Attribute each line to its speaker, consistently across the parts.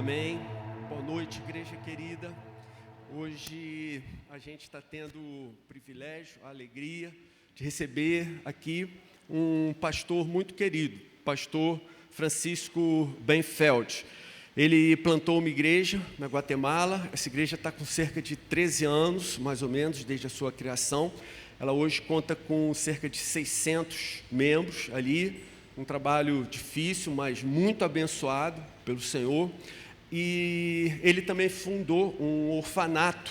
Speaker 1: Amém. Boa noite, igreja querida. Hoje a gente está tendo o privilégio, a alegria de receber aqui um pastor muito querido, pastor Francisco Benfeld. Ele plantou uma igreja na Guatemala. Essa igreja está com cerca de 13 anos, mais ou menos, desde a sua criação. Ela hoje conta com cerca de 600 membros ali, um trabalho difícil, mas muito abençoado pelo Senhor. E ele também fundou um orfanato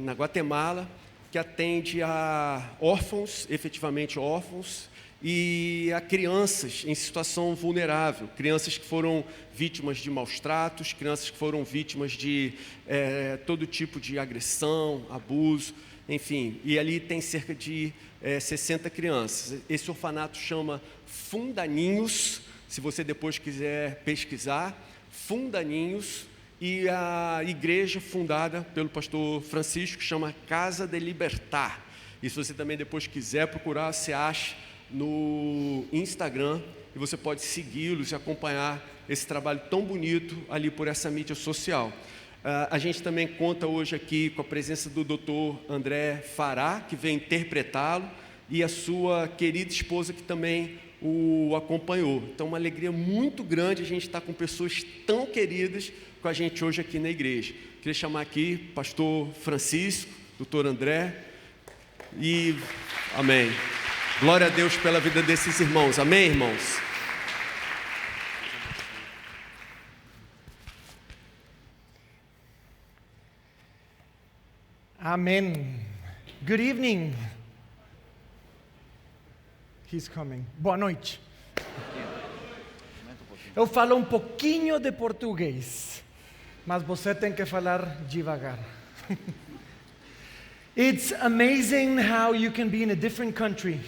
Speaker 1: na Guatemala, que atende a órfãos, efetivamente órfãos, e a crianças em situação vulnerável, crianças que foram vítimas de maus tratos, crianças que foram vítimas de todo tipo de agressão, abuso, enfim. E ali tem cerca de 60 crianças. Esse orfanato chama Fundaninhos, se você depois quiser pesquisar, Fundaninhos, e a igreja fundada pelo pastor Francisco chama Casa de Libertar. E se você também depois quiser procurar, você acha no Instagram, e você pode segui-los e acompanhar esse trabalho tão bonito ali por essa mídia social. A gente também conta hoje aqui com a presença do Dr. André Fará, que vem interpretá-lo, e a sua querida esposa, que também o acompanhou. Então, uma alegria muito grande a gente estar com pessoas tão queridas com a gente hoje aqui na igreja. Queria chamar aqui pastor Francisco, doutor André, e amém. Glória a Deus pela vida desses irmãos. Amém, irmãos?
Speaker 2: Amen. Good evening. He's coming. Boa noite. Eu falo um pouquinho de português, mas você tem que falar devagar. It's amazing how you can be in a different country.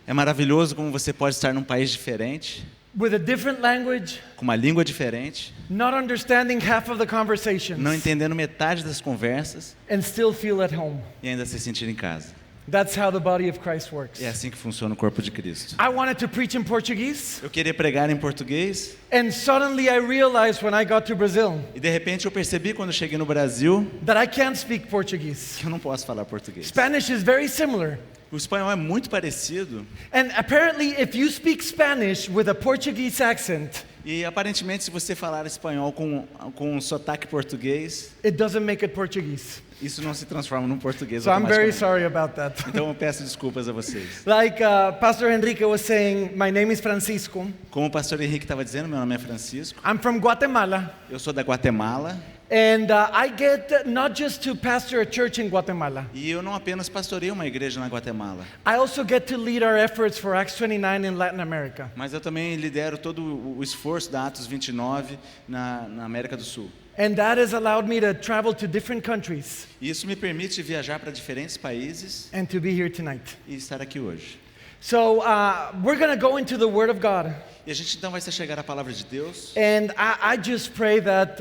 Speaker 3: É maravilhoso como você pode estar num país diferente,
Speaker 2: With a different language,
Speaker 3: com uma língua diferente,
Speaker 2: not understanding half of the conversations,
Speaker 3: não entendendo metade das conversas
Speaker 2: and still feel at home.
Speaker 3: e ainda se sentir em casa.
Speaker 2: That's how the body of Christ works.
Speaker 3: É assim que funciona o corpo de Cristo.
Speaker 2: I wanted to preach in Portuguese,
Speaker 3: Eu queria pregar em português
Speaker 2: and suddenly I realized when I got to Brazil
Speaker 3: e de repente eu percebi quando eu cheguei no Brasil
Speaker 2: that I can't speak Portuguese.
Speaker 3: que eu não posso falar português.
Speaker 2: Spanish is very similar.
Speaker 3: O espanhol é muito parecido
Speaker 2: And apparently, if you speak Spanish with a Portuguese accent,
Speaker 3: e aparentemente se você falar espanhol com um sotaque português,
Speaker 2: it doesn't make it Portuguese.
Speaker 3: isso não se transforma num português
Speaker 2: So I'm very
Speaker 3: automaticamente.
Speaker 2: sorry about that.
Speaker 3: Então eu peço desculpas a vocês.
Speaker 2: Like Pastor Enrique was saying, my name is Francisco.
Speaker 3: Como o pastor Henrique estava dizendo, meu nome é Francisco.
Speaker 2: I'm from Guatemala.
Speaker 3: Eu sou da Guatemala.
Speaker 2: And I get not just to pastor a church in Guatemala,
Speaker 3: E eu não apenas pastoreio uma igreja na Guatemala,
Speaker 2: I also get to lead our efforts for Acts 29 in Latin America.
Speaker 3: mas eu também lidero todo o esforço da Atos 29 na América do Sul.
Speaker 2: And that has allowed me to travel to different countries
Speaker 3: E isso me permite viajar para diferentes países
Speaker 2: and to be here tonight.
Speaker 3: e estar aqui hoje.
Speaker 2: So we're going to go into the Word of God.
Speaker 3: E a gente então vai se chegar à palavra de Deus.
Speaker 2: And I just pray that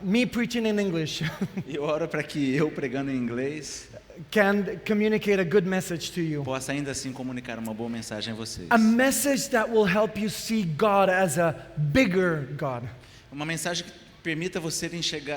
Speaker 2: me preaching in English
Speaker 3: E eu oro para que eu, pregando em inglês,
Speaker 2: can communicate a good message to you.
Speaker 3: possa ainda assim comunicar uma boa mensagem a vocês.
Speaker 2: A message that will help you see God as a bigger God.
Speaker 3: Uma mensagem que permita você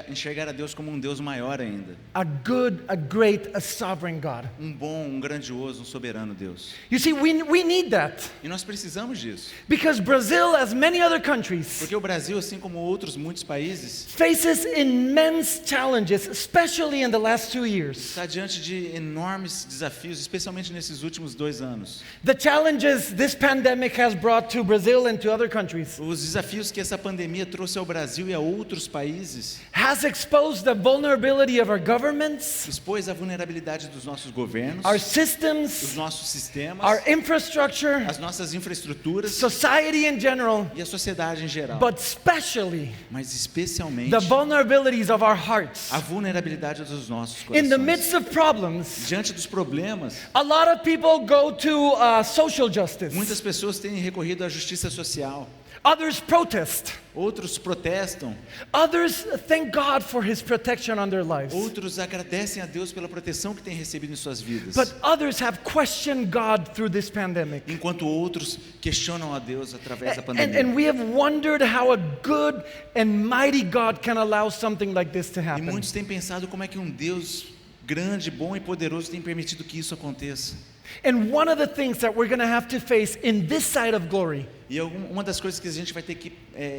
Speaker 3: enxergar a Deus como um Deus maior ainda.
Speaker 2: A good, a great, a sovereign God.
Speaker 3: Um bom, um grandioso, um soberano Deus.
Speaker 2: You see, we need that.
Speaker 3: E nós precisamos disso.
Speaker 2: Because Brazil, as many other countries,
Speaker 3: Porque o Brasil, assim como muitos países,
Speaker 2: faces immense challenges, especially in the last 2 years.
Speaker 3: está diante de enormes desafios, especialmente nesses últimos 2 anos.
Speaker 2: The challenges this pandemic has brought to Brazil and to other countries
Speaker 3: Os desafios que essa pandemia trouxe ao Brasil e a outros países
Speaker 2: has exposed the vulnerability of our governments,
Speaker 3: expôs a vulnerabilidade dos nossos governos,
Speaker 2: our
Speaker 3: dos
Speaker 2: systems,
Speaker 3: nossos sistemas,
Speaker 2: our infrastructure,
Speaker 3: as nossas infraestruturas
Speaker 2: society in general,
Speaker 3: e a sociedade em geral.
Speaker 2: but especially
Speaker 3: Mas especialmente
Speaker 2: the vulnerabilities of our hearts.
Speaker 3: a vulnerabilidade dos nossos
Speaker 2: In the
Speaker 3: corações.
Speaker 2: midst of problems,
Speaker 3: Diante dos problemas,
Speaker 2: a lot of people go to social justice.
Speaker 3: muitas pessoas têm recorrido à justiça social.
Speaker 2: Others protest.
Speaker 3: Outros protestam.
Speaker 2: Others thank God for His protection on their lives.
Speaker 3: Outros agradecem a Deus pela proteção que têm recebido em suas vidas.
Speaker 2: But others have questioned God through this pandemic.
Speaker 3: Enquanto outros questionam a Deus através da pandemia.
Speaker 2: And we have wondered how a good and mighty God can allow something like this to
Speaker 3: E
Speaker 2: happen.
Speaker 3: muitos têm pensado como é que um Deus grande, bom e poderoso tem permitido que isso aconteça.
Speaker 2: And one of the things that we're going to have to face in this side of glory
Speaker 3: E uma das coisas que a gente vai ter que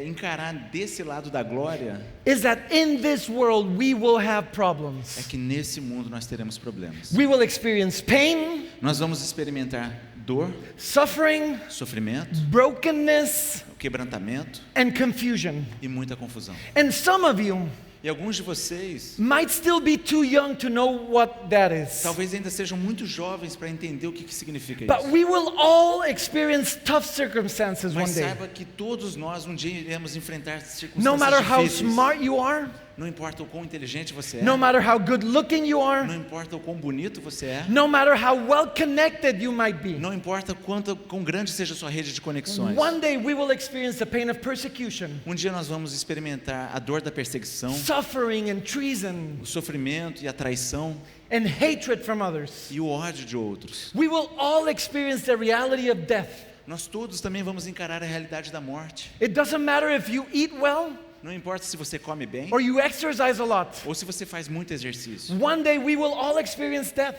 Speaker 3: encarar desse lado da glória
Speaker 2: is that in this world we will have
Speaker 3: é
Speaker 2: problems.
Speaker 3: que nesse mundo nós teremos problemas.
Speaker 2: We will experience pain,
Speaker 3: Nós vamos experimentar dor,
Speaker 2: suffering,
Speaker 3: sofrimento,
Speaker 2: brokenness,
Speaker 3: quebrantamento
Speaker 2: and confusion.
Speaker 3: e muita confusão.
Speaker 2: And some of you
Speaker 3: E alguns de vocês
Speaker 2: might still be too young to know what that is.
Speaker 3: talvez ainda sejam muito jovens para entender o que significa
Speaker 2: But
Speaker 3: isso.
Speaker 2: we will all experience tough circumstances
Speaker 3: Mas
Speaker 2: one day.
Speaker 3: saiba que todos nós um dia iremos enfrentar
Speaker 2: No
Speaker 3: circunstâncias
Speaker 2: matter how
Speaker 3: difíceis.
Speaker 2: smart you are,
Speaker 3: Não importa o quão inteligente você é.
Speaker 2: no matter how good looking you
Speaker 3: Não
Speaker 2: are,
Speaker 3: importa o quão bonito você é.
Speaker 2: no matter how well connected you might be.
Speaker 3: Não importa quão grande seja a sua rede de conexões.
Speaker 2: One day we will experience the pain of persecution,
Speaker 3: Um dia nós vamos experimentar a dor da perseguição,
Speaker 2: suffering and treason,
Speaker 3: o sofrimento e a traição
Speaker 2: and hatred from others.
Speaker 3: e o ódio de outros.
Speaker 2: We will all experience the reality of death.
Speaker 3: Nós todos também vamos encarar a realidade da morte.
Speaker 2: It doesn't matter if you eat well
Speaker 3: Não importa se você come bem
Speaker 2: or you exercise a lot.
Speaker 3: ou se você faz muito exercício.
Speaker 2: One day we will all experience death.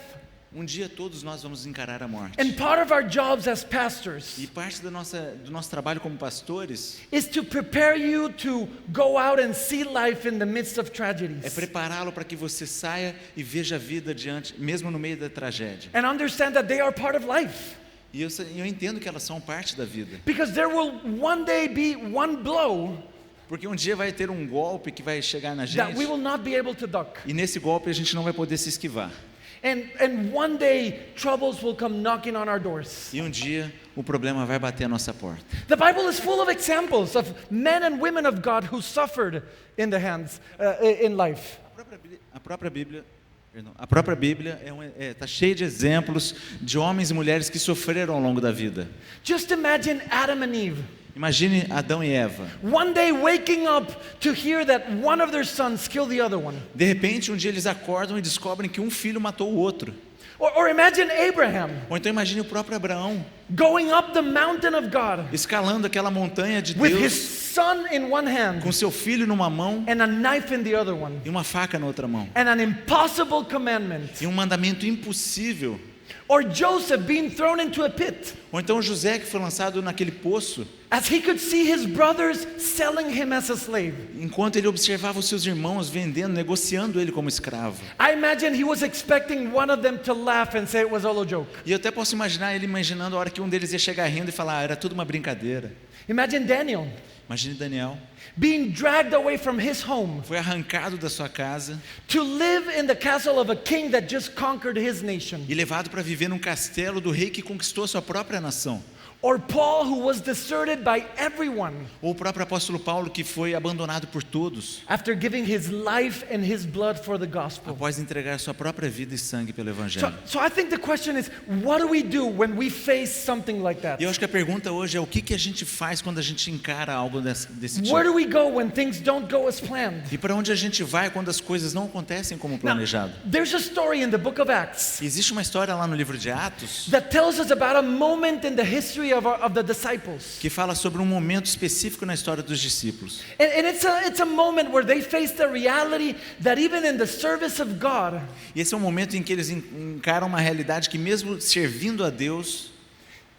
Speaker 3: Um dia todos nós vamos encarar a morte.
Speaker 2: And part of our jobs as pastors
Speaker 3: E parte do nosso trabalho como pastores
Speaker 2: is to prepare you to go out and see life in the midst of
Speaker 3: é
Speaker 2: tragedies.
Speaker 3: prepará-lo para que você saia e veja a vida diante, mesmo no meio da tragédia.
Speaker 2: And understand that they are part of life.
Speaker 3: E eu entendo que elas são parte da vida.
Speaker 2: Because there will one day be one blow
Speaker 3: Porque um dia vai ter um golpe que vai chegar na
Speaker 2: that we
Speaker 3: gente
Speaker 2: will not be able to duck.
Speaker 3: e nesse golpe a gente não vai poder se esquivar.
Speaker 2: And one day troubles will come knocking on our doors.
Speaker 3: E um dia o problema vai bater a nossa porta.
Speaker 2: The Bible is full of examples of men and women of God who suffered in the hands in life.
Speaker 3: A própria Bíblia está cheia de exemplos de homens e mulheres que sofreram ao longo da vida.
Speaker 2: Just imagine Adam and Eve.
Speaker 3: Imagine Adão e Eva.
Speaker 2: One day waking up to hear that one of their sons killed the other one.
Speaker 3: De repente, um dia eles acordam e descobrem que um filho matou o outro.
Speaker 2: Or imagine Abraham
Speaker 3: Ou então imagine o próprio Abraão
Speaker 2: going up the mountain of God
Speaker 3: escalando aquela montanha de
Speaker 2: with his
Speaker 3: Deus
Speaker 2: son in one hand
Speaker 3: com seu filho numa mão
Speaker 2: and a knife in the other one.
Speaker 3: e uma faca na outra mão.
Speaker 2: And an impossible commandment.
Speaker 3: E um mandamento impossível.
Speaker 2: Or Joseph being thrown into a pit
Speaker 3: Ou então José que foi lançado naquele poço,
Speaker 2: as he could see his brothers selling him as a slave.
Speaker 3: enquanto ele observava os seus irmãos vendendo, negociando ele como escravo.
Speaker 2: I imagine he was expecting one of them to laugh and say it was all a joke.
Speaker 3: E eu até posso imaginar ele imaginando a hora que um deles ia chegar rindo e falar, era tudo uma brincadeira.
Speaker 2: Imagine Daniel
Speaker 3: Imagine Daniel,
Speaker 2: being dragged away from his home
Speaker 3: foi arrancado da sua casa
Speaker 2: to live in the castle of a king that just conquered his nation.
Speaker 3: e levado para viver num castelo do rei que conquistou a sua própria nação.
Speaker 2: Or Paul, who was deserted by everyone
Speaker 3: Ou o próprio apóstolo Paulo que foi abandonado por todos,
Speaker 2: after giving his life and his blood for the gospel.
Speaker 3: após entregar sua própria vida e sangue pelo evangelho.
Speaker 2: So I think the question is, what do we do when we face something like that?
Speaker 3: E eu acho que a pergunta hoje é o que a gente faz quando a gente encara algo desse tipo?
Speaker 2: Where do we go when things don't go as planned?
Speaker 3: E para onde a gente vai quando as coisas não acontecem como
Speaker 2: Now,
Speaker 3: planejado?
Speaker 2: there's a story in the book of Acts
Speaker 3: Existe uma história lá no livro de Atos
Speaker 2: that tells us about a moment in the history of the disciples.
Speaker 3: que fala sobre um momento específico na história dos discípulos.
Speaker 2: And it's a moment where they face the reality that even in the service of God,
Speaker 3: E esse é um momento em que eles encaram uma realidade que mesmo servindo a Deus,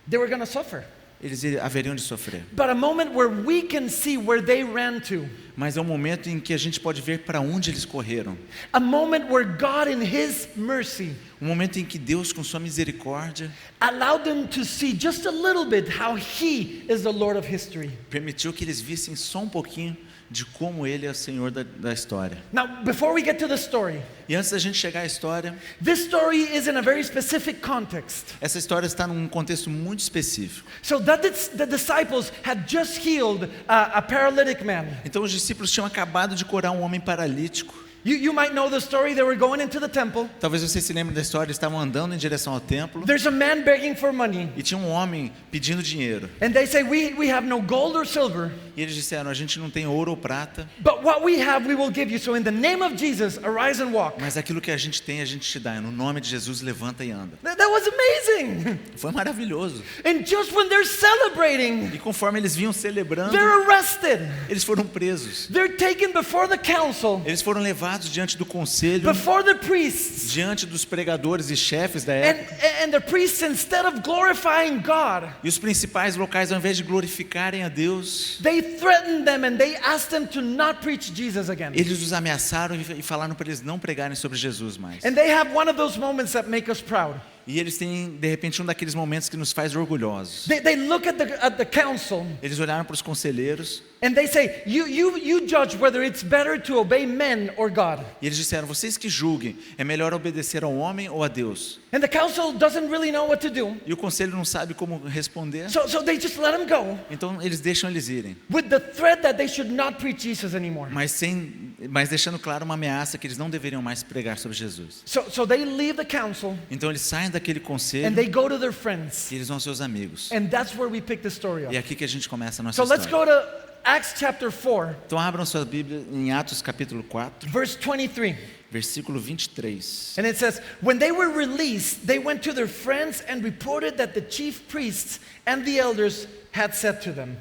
Speaker 2: they were going to suffer.
Speaker 3: eles haveriam de sofrer.
Speaker 2: But a moment where we can see where they ran to.
Speaker 3: Mas é um momento em que a gente pode ver para onde eles correram.
Speaker 2: A moment where God in His mercy
Speaker 3: Um momento em que Deus, com sua misericórdia,
Speaker 2: allowed them to see just a little bit how He is the Lord of history.
Speaker 3: permitiu que eles vissem só um pouquinho de como Ele é o Senhor da história.
Speaker 2: Now, before we get to the story,
Speaker 3: E antes da gente chegar à história,
Speaker 2: this story is in a very specific context.
Speaker 3: essa história está num contexto muito específico.
Speaker 2: So that the disciples had just healed a paralytic man.
Speaker 3: Então os discípulos tinham acabado de curar um homem paralítico.
Speaker 2: You might know the story. They were going into the temple.
Speaker 3: Talvez vocês se lembrem da história, eles estavam andando em direção ao templo
Speaker 2: There's a man begging for money.
Speaker 3: e tinha um homem pedindo dinheiro.
Speaker 2: And they say, we have no gold or silver,
Speaker 3: E eles disseram, a gente não tem ouro ou prata,
Speaker 2: but what we have we will give you. So in the name of Jesus, arise and walk.
Speaker 3: mas aquilo que a gente tem, a gente te dá. No nome de Jesus, levanta e anda.
Speaker 2: That was amazing.
Speaker 3: Foi maravilhoso.
Speaker 2: And just when they're celebrating,
Speaker 3: E conforme eles vinham celebrando,
Speaker 2: they're arrested.
Speaker 3: eles foram presos.
Speaker 2: They're taken before the council,
Speaker 3: Eles foram levados diante do conselho,
Speaker 2: before the priests.
Speaker 3: diante dos pregadores e chefes da época.
Speaker 2: And the priests, instead of glorifying God,
Speaker 3: E os principais locais, ao invés de glorificarem a Deus,
Speaker 2: they threatened them and they asked them to not preach Jesus again.
Speaker 3: eles os ameaçaram e falaram para eles não pregarem sobre Jesus mais.
Speaker 2: And they have one of those moments that make us proud.
Speaker 3: E eles têm, de repente, um daqueles momentos que nos faz orgulhosos.
Speaker 2: They look at the council
Speaker 3: Eles olharam para os conselheiros
Speaker 2: and they say, you judge whether it's better to obey men or God.
Speaker 3: e eles disseram, vocês que julguem, é melhor obedecer ao homem ou a Deus?
Speaker 2: And the council doesn't really know what to do.
Speaker 3: E o conselho não sabe como responder,
Speaker 2: So they just let him go
Speaker 3: então eles deixam eles irem.
Speaker 2: with the threat that they should not preach Jesus anymore.
Speaker 3: Mas deixando claro uma ameaça que eles não deveriam mais pregar sobre Jesus.
Speaker 2: So they leave the council
Speaker 3: Então eles saem daquele
Speaker 2: and
Speaker 3: conselho
Speaker 2: they go to their friends.
Speaker 3: e eles vão aos seus amigos.
Speaker 2: And that's where we pick the story
Speaker 3: E é
Speaker 2: up.
Speaker 3: aqui que a gente começa a nossa
Speaker 2: So let's
Speaker 3: história.
Speaker 2: go to Acts chapter 4,
Speaker 3: Então abram sua Bíblia em Atos capítulo 4,
Speaker 2: verse 23.
Speaker 3: versículo 23.
Speaker 2: And it says, when they were released, they went to their friends and reported that the chief priests and the elders had said to them.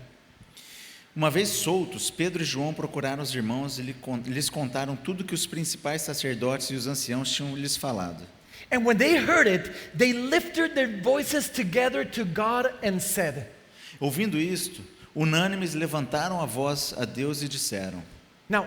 Speaker 3: Uma vez soltos, Pedro e João procuraram os irmãos e lhes contaram tudo que os principais sacerdotes e os anciãos tinham lhes falado.
Speaker 2: And when they heard it, they lifted their voices together to God and said.
Speaker 3: Ouvindo isto, unânimes levantaram a voz a Deus e disseram.
Speaker 2: Now,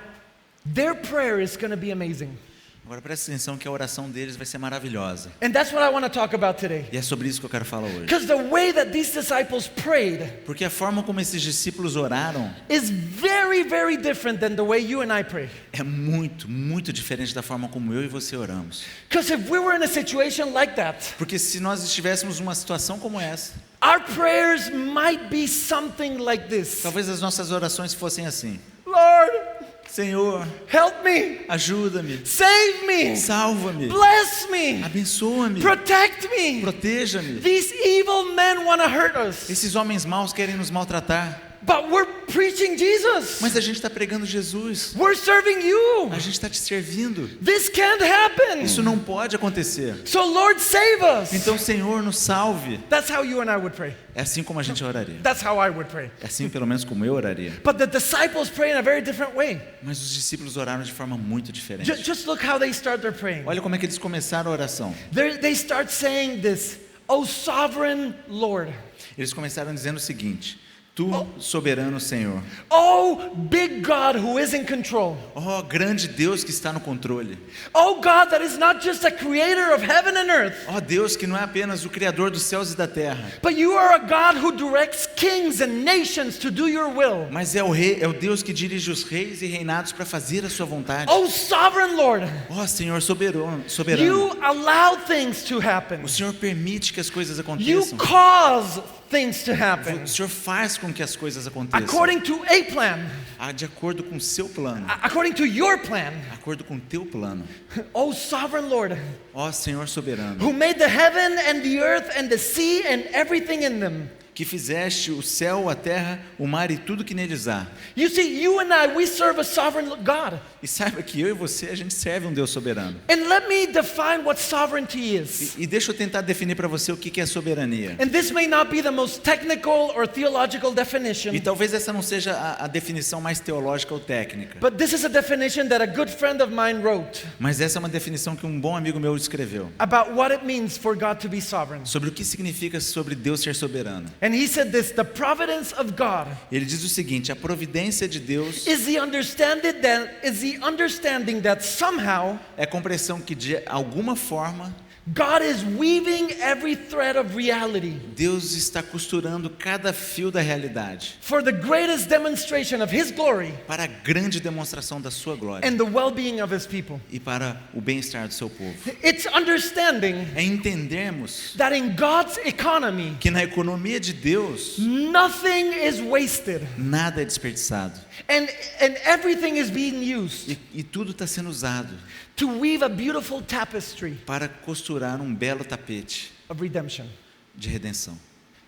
Speaker 2: their prayer is going to be amazing.
Speaker 3: Agora presta atenção que a oração deles vai ser maravilhosa.
Speaker 2: And that's what I want to talk about today.
Speaker 3: E é sobre isso que eu quero falar hoje.
Speaker 2: Because the way that these disciples prayed
Speaker 3: Porque a forma como esses discípulos oraram
Speaker 2: is very, very different than the way you and I pray.
Speaker 3: é muito, muito diferente da forma como eu e você oramos.
Speaker 2: Because if we were in a situation like that,
Speaker 3: Porque se nós estivéssemos numa situação como essa,
Speaker 2: our prayers might be something like this.
Speaker 3: talvez as nossas orações fossem assim:
Speaker 2: Lord,
Speaker 3: Senhor,
Speaker 2: help me,
Speaker 3: ajuda-me,
Speaker 2: save me,
Speaker 3: salva-me,
Speaker 2: bless me,
Speaker 3: abençoa-me,
Speaker 2: protect me.
Speaker 3: proteja-me.
Speaker 2: These evil men want to hurt us,
Speaker 3: Esses homens maus querem nos maltratar,
Speaker 2: but we're preaching Jesus.
Speaker 3: mas a gente está pregando Jesus.
Speaker 2: We're serving you.
Speaker 3: A gente está te servindo.
Speaker 2: This can't happen.
Speaker 3: Isso não pode acontecer.
Speaker 2: So Lord, save us.
Speaker 3: Então, Senhor, nos salve.
Speaker 2: That's how you and I would pray.
Speaker 3: É assim como a gente oraria.
Speaker 2: That's how I would pray.
Speaker 3: É assim, pelo menos, como eu oraria.
Speaker 2: But the disciples pray in a very different way.
Speaker 3: Mas os discípulos oraram de forma muito diferente.
Speaker 2: Just look how they start their praying.
Speaker 3: Olha como é que eles começaram a oração.
Speaker 2: They start saying this, "O sovereign Lord,
Speaker 3: Eles começaram dizendo o seguinte: Tu, soberano Senhor,
Speaker 2: oh big God who is in control,
Speaker 3: ó grande Deus que está no controle,
Speaker 2: oh God that is not just a creator of heaven and earth,
Speaker 3: ó Deus que não é apenas o criador dos céus e da terra,
Speaker 2: but you are a God who directs kings and nations to do your will.
Speaker 3: mas é o rei, é o Deus que dirige os reis e reinados para fazer a sua vontade.
Speaker 2: Oh sovereign Lord,
Speaker 3: Ó Senhor soberano,
Speaker 2: you allow things to happen.
Speaker 3: o Senhor permite que as coisas
Speaker 2: You
Speaker 3: aconteçam.
Speaker 2: cause things to happen
Speaker 3: O Senhor faz com que as coisas aconteçam
Speaker 2: according to a plan,
Speaker 3: de acordo com o seu plano,
Speaker 2: according to your plan.
Speaker 3: de acordo com o teu plano.
Speaker 2: Oh sovereign Lord,
Speaker 3: Ó Senhor soberano,
Speaker 2: who made the heaven and the earth and the sea and everything in them.
Speaker 3: que fizeste o céu, a terra, o mar e tudo que neles há.
Speaker 2: You see, you and I, we serve a sovereign God.
Speaker 3: E saiba que eu e você, a gente serve um Deus soberano.
Speaker 2: And let me define what sovereignty is.
Speaker 3: E deixa eu tentar definir para você o que é soberania.
Speaker 2: And this may not be the most technical or theological definition,
Speaker 3: E talvez essa não seja a definição mais teológica ou técnica.
Speaker 2: but this is a definition that a good friend of mine wrote
Speaker 3: Mas essa é uma definição que um bom amigo meu escreveu.
Speaker 2: about what it means for God to be sovereign.
Speaker 3: Sobre o que significa sobre Deus ser soberano.
Speaker 2: And he said this, the providence of God
Speaker 3: Ele diz o seguinte: a providência de Deus
Speaker 2: is the understanding that somehow
Speaker 3: é a compreensão que de alguma forma
Speaker 2: God is weaving every thread of reality
Speaker 3: Deus está costurando cada fio da realidade
Speaker 2: for the greatest demonstration of His glory
Speaker 3: para a grande demonstração da sua glória
Speaker 2: and the well-being of His people.
Speaker 3: e para o bem-estar do seu povo.
Speaker 2: It's understanding
Speaker 3: É entendermos
Speaker 2: that in God's economy,
Speaker 3: que na economia de Deus
Speaker 2: nothing is wasted.
Speaker 3: nada é desperdiçado.
Speaker 2: And everything is being used
Speaker 3: E tudo está sendo usado
Speaker 2: to weave a beautiful tapestry
Speaker 3: para costurar um belo tapete
Speaker 2: of redemption.
Speaker 3: de redenção.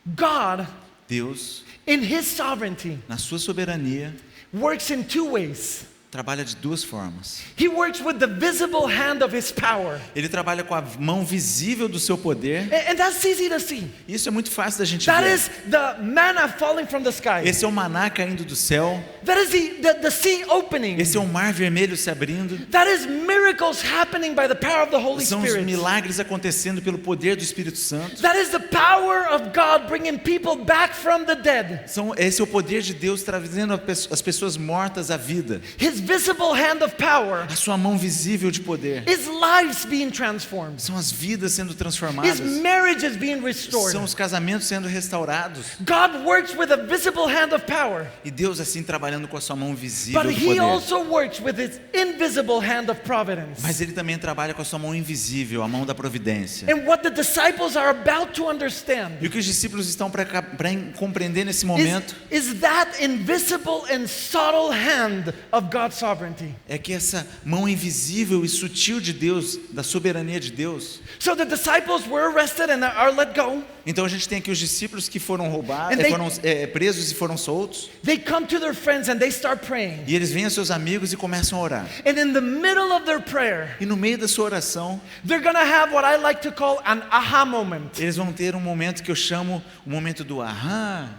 Speaker 2: God,
Speaker 3: Deus,
Speaker 2: in His sovereignty,
Speaker 3: na sua soberania,
Speaker 2: works in two ways.
Speaker 3: trabalha de duas formas.
Speaker 2: He works with the visible hand of His power.
Speaker 3: Ele trabalha com a mão visível do seu poder.
Speaker 2: And that's easy to see.
Speaker 3: Isso é muito fácil da gente
Speaker 2: That
Speaker 3: ver.
Speaker 2: is the manna falling from the sky.
Speaker 3: Esse é o maná caindo do céu.
Speaker 2: That is the sea opening.
Speaker 3: Esse é o mar vermelho se abrindo.
Speaker 2: That is miracles happening by the power of the Holy
Speaker 3: São os
Speaker 2: Spirit.
Speaker 3: milagres acontecendo pelo poder do Espírito Santo.
Speaker 2: That is the power of God bringing people back from the dead.
Speaker 3: Esse é o poder de Deus trazendo as pessoas mortas à vida.
Speaker 2: His visible hand of power
Speaker 3: A sua mão visível de poder.
Speaker 2: is lives being transformed.
Speaker 3: São as vidas sendo
Speaker 2: His
Speaker 3: transformadas.
Speaker 2: marriages being restored.
Speaker 3: São os casamentos sendo restaurados.
Speaker 2: God works with a visible hand of power,
Speaker 3: E Deus assim trabalhando com a sua mão visível
Speaker 2: but
Speaker 3: do
Speaker 2: He
Speaker 3: poder.
Speaker 2: also works with His invisible hand of providence.
Speaker 3: Mas Ele também trabalha com a sua mão invisível, a mão da providência.
Speaker 2: And what the disciples are about to understand
Speaker 3: E o que os discípulos estão para compreender nesse momento
Speaker 2: is that invisible and subtle hand of God's sovereignty.
Speaker 3: é que essa mão invisível e sutil de Deus, da soberania de Deus.
Speaker 2: So the disciples were arrested and are let go.
Speaker 3: Então a gente tem aqui os discípulos que foram roubados,
Speaker 2: And they-
Speaker 3: foram presos e foram soltos.
Speaker 2: They come to their friends and they start praying.
Speaker 3: E eles vêm aos seus amigos e começam a orar.
Speaker 2: And in the middle of their prayer,
Speaker 3: E no meio da sua oração,
Speaker 2: they're going to have what I like to call an aha moment.
Speaker 3: eles vão ter um momento que eu chamo o momento do aham.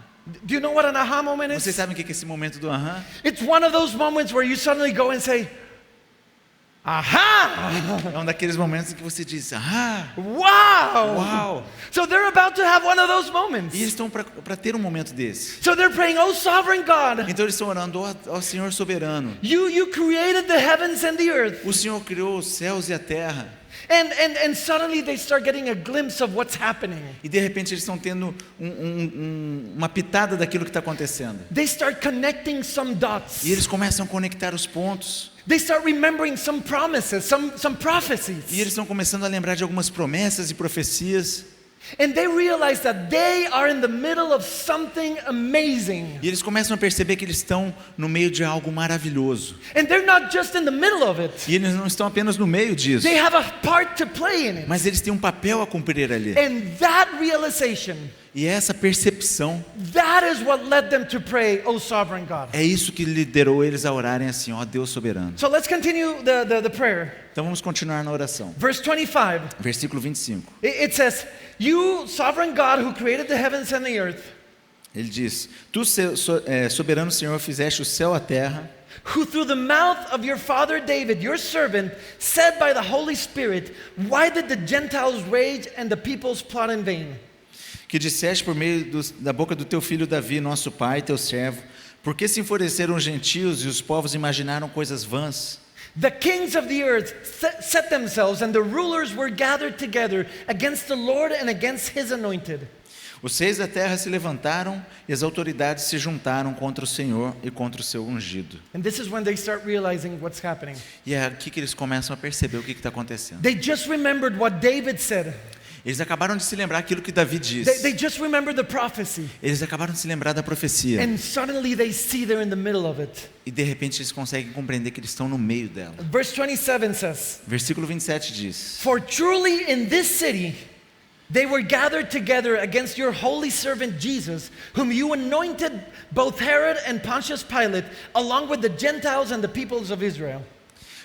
Speaker 2: Do you know what an aha moment
Speaker 3: Vocês
Speaker 2: is?
Speaker 3: sabem o que é esse momento do aham?
Speaker 2: It's one of those moments where you suddenly go and say, aha!
Speaker 3: É um daqueles momentos que você diz, ah,
Speaker 2: Wow!
Speaker 3: uau.
Speaker 2: So they're about to have one of those moments.
Speaker 3: E eles estão para ter um momento desse.
Speaker 2: So they're praying, oh sovereign God,
Speaker 3: Então eles estão orando, ó Senhor soberano.
Speaker 2: you created the heavens and the earth.
Speaker 3: O Senhor criou os céus e a terra.
Speaker 2: And suddenly they start getting a glimpse of what's happening.
Speaker 3: E de repente eles estão tendo uma pitada daquilo que está acontecendo.
Speaker 2: They start connecting some dots.
Speaker 3: E eles começam a conectar os pontos.
Speaker 2: They start remembering some promises, some prophecies.
Speaker 3: E eles estão começando a lembrar de algumas promessas e profecias.
Speaker 2: And they realize that they are in the middle of something amazing.
Speaker 3: E eles começam a perceber que eles estão no meio de algo maravilhoso.
Speaker 2: And they're not just in the middle of it.
Speaker 3: E eles não estão apenas no meio disso,
Speaker 2: They have a part to play in it.
Speaker 3: mas eles têm um papel a cumprir ali.
Speaker 2: And that realization,
Speaker 3: E essa percepção
Speaker 2: that is what led them to pray, oh sovereign God.
Speaker 3: é isso que liderou eles a orarem assim, ó Deus soberano.
Speaker 2: So let's continue the prayer.
Speaker 3: Então vamos continuar na oração.
Speaker 2: Verse 25,
Speaker 3: Versículo 25.
Speaker 2: it says, you sovereign God who created the heavens and the earth,
Speaker 3: Ele diz: Tu, soberano Senhor, fizeste o céu e a terra,
Speaker 2: who through the mouth of your father David, your servant, said by the Holy Spirit, why did the Gentiles rage and the peoples plot in vain?
Speaker 3: que disseste por meio da boca do teu filho Davi, nosso pai, teu servo, porque se enfureceram os gentios e os povos imaginaram coisas vãs.
Speaker 2: The kings of the earth set themselves, and the rulers were gathered together against the Lord and against his anointed.
Speaker 3: Os reis da terra se levantaram e as autoridades se juntaram contra o Senhor e contra o seu ungido.
Speaker 2: And this is when they start realizing what's happening.
Speaker 3: E é aqui que eles começam a perceber o que está acontecendo.
Speaker 2: They just remembered what David said.
Speaker 3: Eles acabaram de se lembrar aquilo que Davi disse.
Speaker 2: They just remembered the prophecy.
Speaker 3: Eles acabaram de se lembrar da profecia.
Speaker 2: And suddenly they see they're in the middle of it.
Speaker 3: E de repente eles conseguem compreender que eles estão no meio dela.
Speaker 2: Verse 27 says,
Speaker 3: Versículo 27 diz:
Speaker 2: for truly in this city they were gathered together against your holy servant Jesus, whom you anointed, both Herod and Pontius Pilate, along with the Gentiles and the peoples of Israel.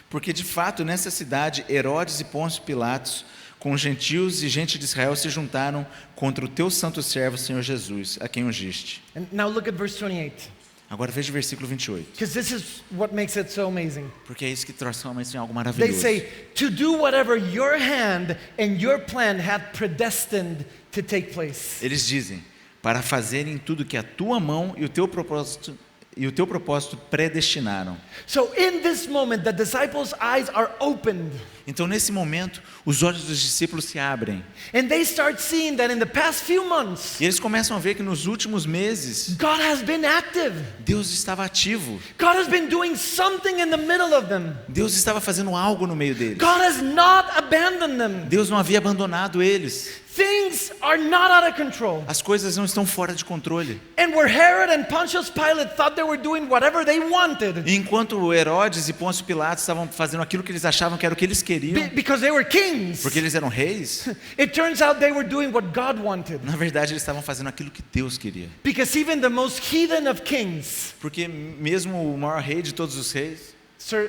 Speaker 3: Porque de fato nessa cidade Herodes e Pôncio Pilatos, com gentios e gente de Israel, se juntaram contra o teu santo servo, Senhor Jesus, a quem ungiste.
Speaker 2: And now look at verse 28,
Speaker 3: Agora veja o versículo 28.
Speaker 2: because this is what makes it so amazing.
Speaker 3: Porque é isso que transforma isso em algo
Speaker 2: They
Speaker 3: maravilhoso.
Speaker 2: say, to do whatever your hand and your plan had predestined to take place.
Speaker 3: Eles dizem: para fazerem tudo que a tua mão e o teu propósito predestinaram.
Speaker 2: So in this moment, the disciples' eyes are opened.
Speaker 3: Então nesse momento, os olhos dos discípulos se abrem.
Speaker 2: And they start seeing that in the past few months,
Speaker 3: E eles começam a ver que nos últimos meses,
Speaker 2: God has been active.
Speaker 3: Deus estava ativo.
Speaker 2: God has been doing something in the middle of them.
Speaker 3: Deus estava fazendo algo no meio deles.
Speaker 2: God has not abandoned them.
Speaker 3: Deus não havia abandonado eles.
Speaker 2: Things are not out of control.
Speaker 3: As coisas não estão fora de controle.
Speaker 2: And where Herod and Pontius Pilate thought they were doing whatever they wanted,
Speaker 3: E enquanto Herodes e Pôncio Pilatos estavam fazendo aquilo que eles achavam que era o que eles queriam,
Speaker 2: because they were kings,
Speaker 3: porque eles eram reis,
Speaker 2: it turns out they were doing what God wanted.
Speaker 3: na verdade eles estavam fazendo aquilo que Deus queria.
Speaker 2: Because even the most heathen of kings
Speaker 3: Porque mesmo o maior rei de todos os reis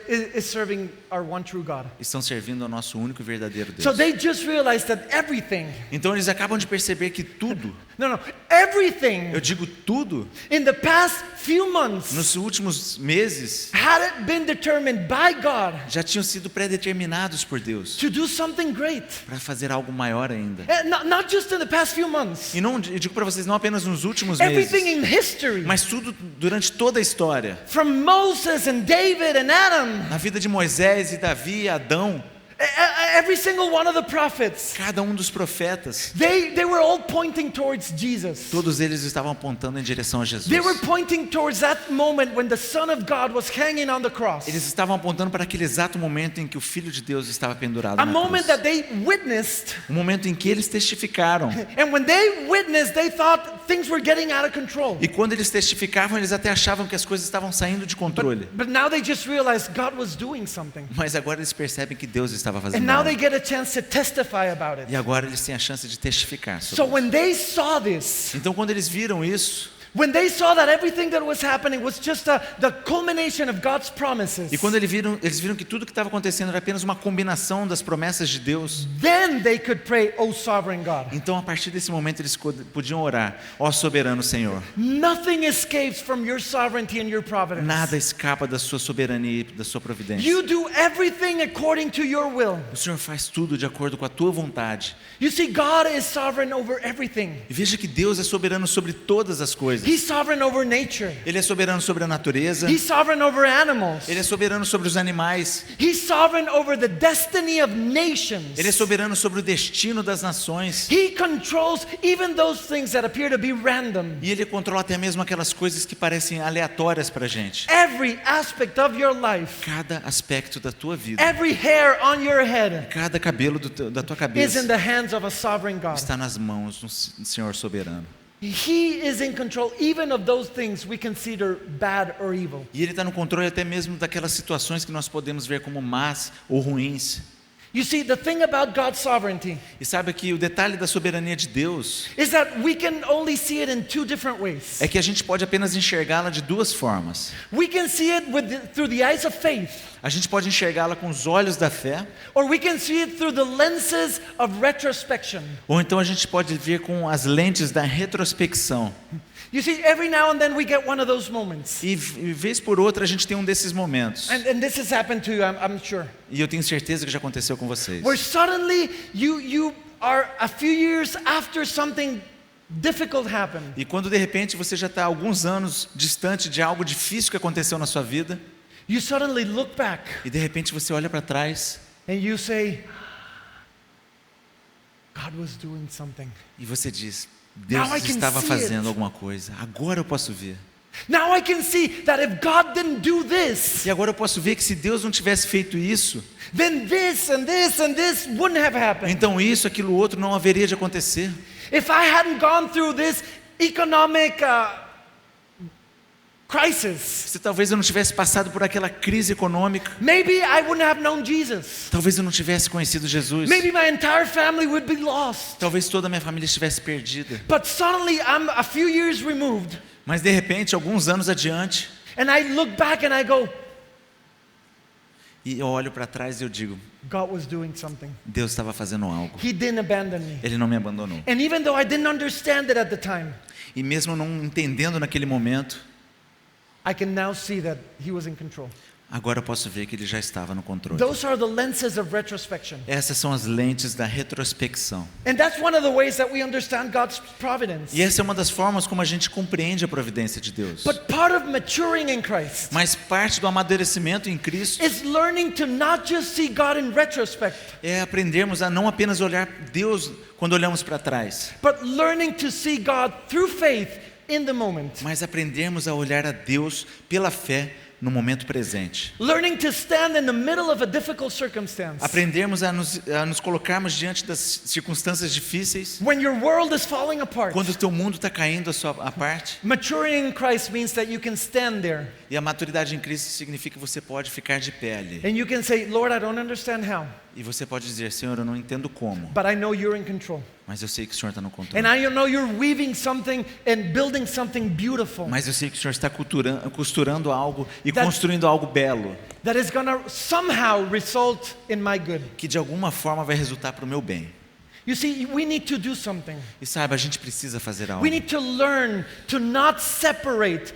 Speaker 2: is serving our one true God.
Speaker 3: estão servindo ao nosso único e verdadeiro
Speaker 2: So
Speaker 3: Deus.
Speaker 2: they just realized that everything,
Speaker 3: Então eles acabam de perceber que tudo,
Speaker 2: everything
Speaker 3: eu digo tudo,
Speaker 2: in the past few months,
Speaker 3: nos últimos meses
Speaker 2: had it been determined by God
Speaker 3: já tinham sido pré-determinados por Deus
Speaker 2: to do something great.
Speaker 3: para fazer algo maior ainda.
Speaker 2: Not just in the past few months,
Speaker 3: E não, eu digo para vocês, não apenas nos últimos meses,
Speaker 2: everything in history,
Speaker 3: mas tudo durante toda a história.
Speaker 2: from Moses and David and Adam,
Speaker 3: Na vida de Moisés e Davi e Adão,
Speaker 2: every single one of the prophets,
Speaker 3: cada um dos profetas,
Speaker 2: they were all pointing towards Jesus.
Speaker 3: todos eles estavam apontando em direção a Jesus.
Speaker 2: They were pointing towards that moment when the Son of God was hanging on the cross.
Speaker 3: Eles estavam apontando para aquele exato momento em que o Filho de Deus estava pendurado
Speaker 2: A
Speaker 3: na
Speaker 2: moment
Speaker 3: cruz.
Speaker 2: that they witnessed,
Speaker 3: Um momento em que eles testificaram.
Speaker 2: and when they witnessed, they thought things were getting out of control.
Speaker 3: E quando eles testificavam, eles até achavam que as coisas estavam saindo de controle.
Speaker 2: But now they just realized God was doing something.
Speaker 3: Mas agora eles percebem que Deus estava
Speaker 2: And
Speaker 3: fazendo
Speaker 2: now
Speaker 3: algo.
Speaker 2: they get a chance to testify about it.
Speaker 3: E agora eles têm a chance de testificar
Speaker 2: So
Speaker 3: sobre
Speaker 2: when they saw this,
Speaker 3: isso. Então quando eles viram isso,
Speaker 2: when they saw that everything that was happening was just the culmination of God's promises,
Speaker 3: e quando eles viram que tudo que estava acontecendo era apenas uma combinação das promessas de Deus,
Speaker 2: then they could pray, "O sovereign God."
Speaker 3: então a partir desse momento eles podiam orar: ó soberano Senhor,
Speaker 2: Nothing escapes from your sovereignty and your providence.
Speaker 3: nada escapa da sua soberania e da sua providência.
Speaker 2: You do everything according to your will.
Speaker 3: O Senhor faz tudo de acordo com a tua vontade.
Speaker 2: You see, God is sovereign over everything.
Speaker 3: E veja que Deus é soberano sobre todas as coisas.
Speaker 2: He's sovereign over nature.
Speaker 3: Ele é soberano sobre a natureza.
Speaker 2: He's sovereign over animals.
Speaker 3: Ele é soberano sobre os animais.
Speaker 2: He's sovereign over the destiny of nations.
Speaker 3: Ele é soberano sobre o destino das nações.
Speaker 2: He controls even those things that appear to be random.
Speaker 3: E Ele controla até mesmo aquelas coisas que parecem aleatórias para a gente.
Speaker 2: Every aspect of your life,
Speaker 3: Cada aspecto da tua vida,
Speaker 2: every hair on your head
Speaker 3: cada cabelo da tua
Speaker 2: is
Speaker 3: cabeça
Speaker 2: in the hands of a sovereign God.
Speaker 3: está nas mãos do Senhor soberano.
Speaker 2: He is in control even of those things we consider bad or evil.
Speaker 3: E Ele está no controle até mesmo daquelas situações que nós podemos ver como más ou ruins.
Speaker 2: You see, the thing about God's sovereignty
Speaker 3: E sabe que o detalhe da soberania de Deus
Speaker 2: is that we can only see it in two different ways.
Speaker 3: é que a gente pode apenas enxergá-la de duas formas.
Speaker 2: We can see it through the eyes of faith,
Speaker 3: A gente pode enxergá-la com os olhos da fé,
Speaker 2: or we can see it through the lenses of retrospection.
Speaker 3: ou então a gente pode ver com as lentes da retrospecção.
Speaker 2: You see, every now and then we get one of those moments.
Speaker 3: E vez por outra a gente tem um desses momentos.
Speaker 2: And this has happened to you, I'm sure.
Speaker 3: E eu tenho certeza que já aconteceu com vocês.
Speaker 2: Where suddenly you are a few years after something difficult happened.
Speaker 3: E quando de repente você já está alguns anos distante de algo difícil que aconteceu na sua vida,
Speaker 2: You suddenly look back
Speaker 3: e de repente você olha para trás
Speaker 2: and you say, God was doing something.
Speaker 3: e você diz:
Speaker 2: Now I
Speaker 3: Deus
Speaker 2: can
Speaker 3: estava
Speaker 2: see
Speaker 3: fazendo
Speaker 2: it.
Speaker 3: alguma coisa. Agora eu posso ver.
Speaker 2: Now I can see that if God didn't do this,
Speaker 3: E agora eu posso ver que se Deus não tivesse feito isso,
Speaker 2: then this and this and this wouldn't have happened.
Speaker 3: então isso, aquilo, outro não haveria de acontecer.
Speaker 2: If I hadn't gone through this economic crisis,
Speaker 3: Se talvez eu não tivesse passado por aquela crise econômica,
Speaker 2: maybe I wouldn't have known Jesus.
Speaker 3: talvez eu não tivesse conhecido Jesus,
Speaker 2: Maybe my entire family would be lost.
Speaker 3: talvez toda a minha família estivesse perdida.
Speaker 2: But suddenly I'm a few years removed,
Speaker 3: Mas de repente, alguns anos adiante,
Speaker 2: and I look back and I go,
Speaker 3: e eu olho para trás e eu digo:
Speaker 2: God was doing something.
Speaker 3: Deus estava fazendo algo.
Speaker 2: He didn't abandon me.
Speaker 3: Ele não me abandonou.
Speaker 2: And even though I didn't understand it at the time,
Speaker 3: E mesmo não entendendo naquele momento,
Speaker 2: I can now see that He was in control.
Speaker 3: agora eu posso ver que Ele já estava no controle.
Speaker 2: Those are the lenses of retrospection.
Speaker 3: Essas são as lentes da retrospecção.
Speaker 2: And that's one of the ways that we understand God's providence.
Speaker 3: E essa é uma das formas como a gente compreende a providência de Deus.
Speaker 2: But part of maturing in Christ
Speaker 3: Mas parte do amadurecimento em Cristo
Speaker 2: is learning to not just see God in retrospect,
Speaker 3: é aprendermos a não apenas olhar Deus quando olhamos para trás,
Speaker 2: but learning to see God through faith in the moment.
Speaker 3: mas aprendermos a olhar a Deus pela fé no momento presente.
Speaker 2: Learning to stand in the middle of a difficult circumstance.
Speaker 3: Aprendermos a nos colocarmos diante das circunstâncias difíceis,
Speaker 2: When your world is falling apart.
Speaker 3: quando o teu mundo está caindo à parte.
Speaker 2: Maturing in Christ means that you can stand there
Speaker 3: E a maturidade em Cristo significa que você pode ficar de pé ali.
Speaker 2: and you can say, Lord, I don't understand how,
Speaker 3: E você pode dizer, Senhor, eu não entendo como,
Speaker 2: but I know you're in control.
Speaker 3: mas eu sei que o Senhor está no controle.
Speaker 2: And I know you're weaving something and building something beautiful
Speaker 3: Mas eu sei que o Senhor está costurando algo e
Speaker 2: That-
Speaker 3: construindo algo belo,
Speaker 2: that is going to somehow result in my good.
Speaker 3: que de alguma forma vai resultar para o meu bem.
Speaker 2: You see, we need to do something.
Speaker 3: E saiba, a gente precisa fazer algo.
Speaker 2: We need to learn to not separate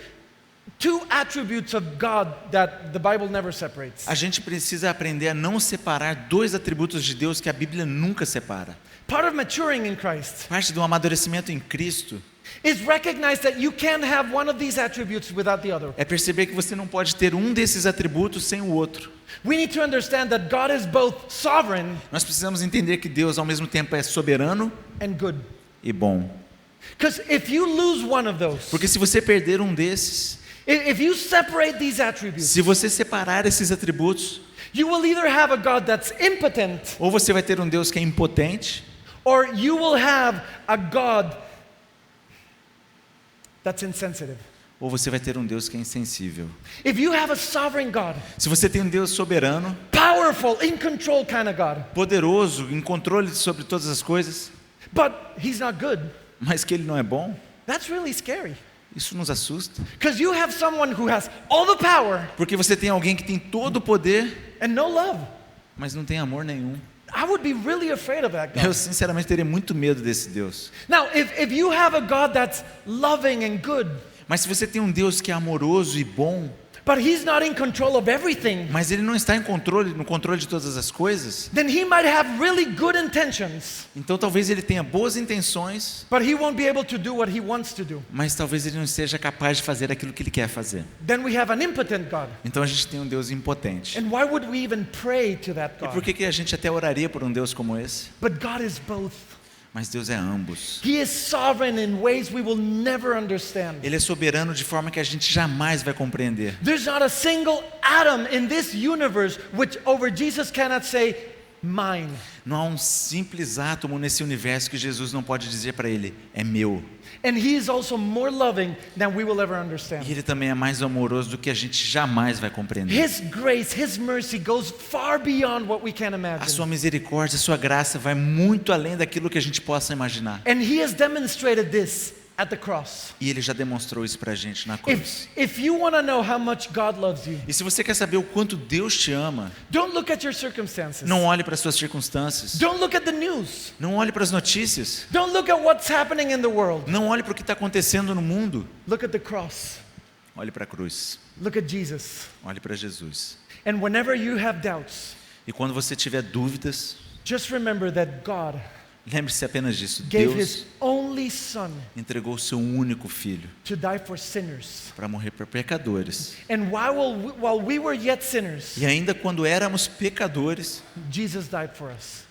Speaker 2: two attributes of God that the Bible never separates.
Speaker 3: A gente precisa aprender a não separar dois atributos de Deus que a Bíblia nunca separa.
Speaker 2: Part of maturing in Christ
Speaker 3: Parte do amadurecimento em Cristo
Speaker 2: is recognize that you can't have one of these attributes without the other.
Speaker 3: é perceber que você não pode ter um desses atributos sem o outro.
Speaker 2: We need to understand that God is both sovereign
Speaker 3: Nós precisamos entender que Deus ao mesmo tempo é soberano
Speaker 2: and good.
Speaker 3: e bom.
Speaker 2: Because if you lose one of those,
Speaker 3: Porque se você perder um desses,
Speaker 2: if you separate these attributes,
Speaker 3: se você separar esses atributos,
Speaker 2: you will either have a God that's impotent
Speaker 3: ou você vai ter um Deus que é impotente,
Speaker 2: or you will have a God that's insensitive.
Speaker 3: ou você vai ter um Deus que é insensível.
Speaker 2: If you have a sovereign God,
Speaker 3: Se você tem um Deus soberano,
Speaker 2: powerful, in control kind of God,
Speaker 3: poderoso, em controle sobre todas as coisas,
Speaker 2: but he's not good,
Speaker 3: mas que ele não é bom,
Speaker 2: that's really scary.
Speaker 3: isso nos assusta.
Speaker 2: Because you have someone who has all the power
Speaker 3: Porque você tem alguém que tem todo o poder,
Speaker 2: and no love.
Speaker 3: mas não tem amor nenhum.
Speaker 2: I would be really afraid of that
Speaker 3: Eu
Speaker 2: God.
Speaker 3: sinceramente teria muito medo desse Deus.
Speaker 2: Now, if you have a God that's loving and good,
Speaker 3: Mas se você tem um Deus que é amoroso e bom,
Speaker 2: but he's not in control of everything,
Speaker 3: mas ele não está no controle de todas as coisas,
Speaker 2: then he might have really good intentions,
Speaker 3: então talvez ele tenha boas intenções,
Speaker 2: but he won't be able to do what he wants to do.
Speaker 3: mas talvez ele não seja capaz de fazer aquilo que ele quer fazer.
Speaker 2: Then we have an impotent God.
Speaker 3: Então a gente tem um Deus impotente.
Speaker 2: And why would we even pray to that
Speaker 3: E por
Speaker 2: God?
Speaker 3: que a gente até oraria por um Deus como esse?
Speaker 2: But God is both.
Speaker 3: Mas Deus é ambos.
Speaker 2: He is sovereign in ways we will never understand.
Speaker 3: Ele é soberano de forma que a gente jamais vai compreender.
Speaker 2: There's not a single atom in this universe which over Jesus cannot say, mine.
Speaker 3: Não há um simples átomo nesse universo que Jesus não pode dizer para ele, é meu.
Speaker 2: And he is also more loving than we will ever understand.
Speaker 3: E ele também é mais amoroso do que a gente jamais vai compreender.
Speaker 2: His grace, his mercy goes far beyond what we can
Speaker 3: A
Speaker 2: imagine.
Speaker 3: sua misericórdia, a sua graça vai muito além daquilo que a gente possa imaginar.
Speaker 2: And he has demonstrated this at the cross.
Speaker 3: E ele já demonstrou isso pra gente na cruz.
Speaker 2: If you want to know how much God loves you,
Speaker 3: E se você quer saber o quanto Deus te ama,
Speaker 2: don't look at your circumstances.
Speaker 3: não olhe para as suas circunstâncias.
Speaker 2: Don't look at the news.
Speaker 3: Não olhe para as notícias.
Speaker 2: Don't look at what's happening in the world.
Speaker 3: Não olhe para o que está acontecendo no mundo.
Speaker 2: Look at the cross.
Speaker 3: Olhe para a cruz.
Speaker 2: Look at Jesus.
Speaker 3: Olhe para Jesus.
Speaker 2: And whenever you have doubts,
Speaker 3: E quando você tiver dúvidas,
Speaker 2: just remember that God
Speaker 3: lembre-se apenas disso.
Speaker 2: gave
Speaker 3: Deus
Speaker 2: his only son
Speaker 3: entregou o seu único filho
Speaker 2: to die for sinners.
Speaker 3: para morrer por pecadores.
Speaker 2: And while we were yet sinners,
Speaker 3: E ainda quando éramos pecadores,
Speaker 2: Jesus died for us.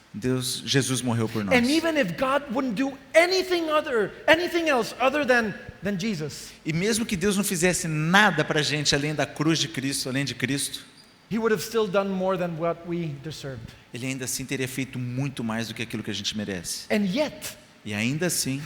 Speaker 3: Jesus morreu por nós.
Speaker 2: And even if God wouldn't do anything else other than Jesus,
Speaker 3: E mesmo que Deus não fizesse nada para a gente além da cruz de Cristo, além de Cristo,
Speaker 2: he would have still done more than what we deserved.
Speaker 3: Ele ainda assim teria feito muito mais do que aquilo que a gente merece.
Speaker 2: And yet,
Speaker 3: E ainda assim,